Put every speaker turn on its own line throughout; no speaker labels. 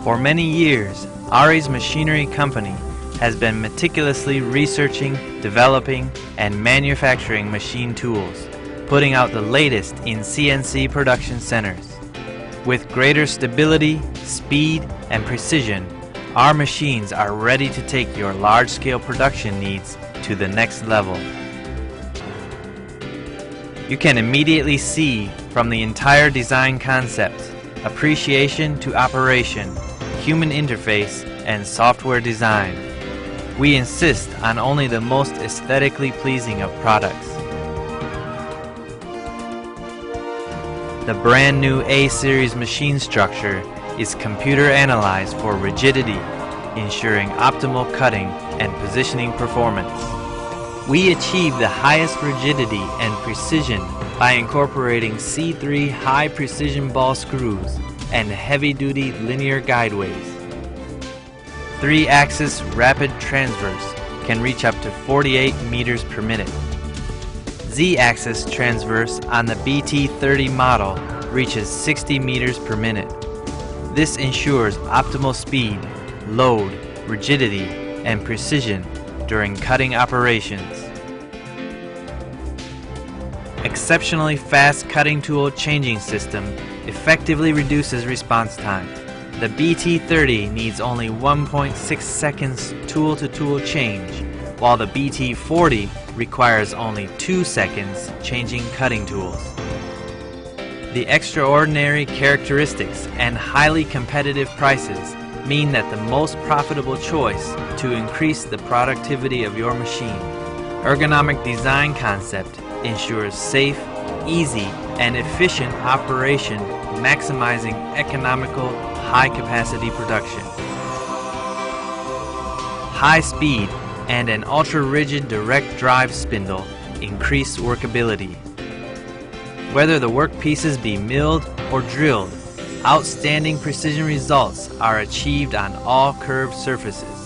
For many years, ARES Machinery Company has been meticulously researching, developing, and manufacturing machine tools, putting out the latest in CNC production centers. With greater stability, speed, and precision, our machines are ready to take your large-scale production needs to the next level. You can immediately see from the entire design concept, appreciation to operation, human interface, and software design. We insist on only the most aesthetically pleasing of products. The brand new A-Series machine structure is computer analyzed for rigidity, ensuring optimal cutting and positioning performance. We achieve the highest rigidity and precision by incorporating C3 high precision ball screws and heavy-duty linear guideways. 3-axis rapid transverse can reach up to 48 meters per minute. Z-axis transverse on the BT30 model reaches 60 meters per minute. This ensures optimal speed, load, rigidity, and precision during cutting operations. Exceptionally fast cutting tool changing system effectively reduces response time. The BT30 needs only 1.6 seconds tool-to-tool change, while the BT40 requires only 2 seconds changing cutting tools. The extraordinary characteristics and highly competitive prices mean that the most profitable choice to increase the productivity of your machine. Ergonomic design concept ensures safe, easy, and efficient operation, maximizing economical, high-capacity production. High speed and an ultra-rigid direct drive spindle increase workability. Whether the workpieces be milled or drilled, outstanding precision results are achieved on all curved surfaces.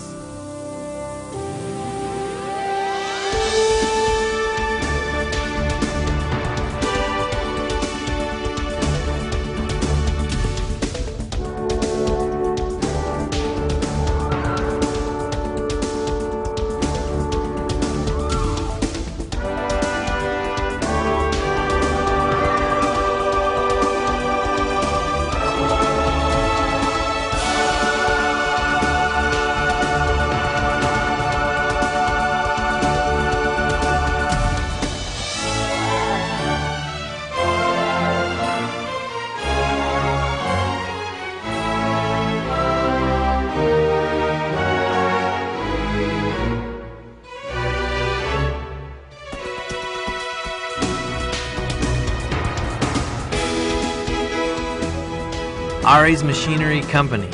ARES Machinery Company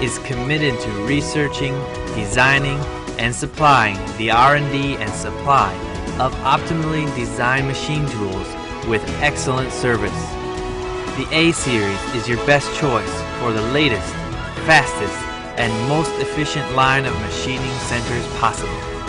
is committed to researching, designing, and supplying the R&D and supply of optimally designed machine tools with excellent service. The A-Series is your best choice for the latest, fastest, and most efficient line of machining centers possible.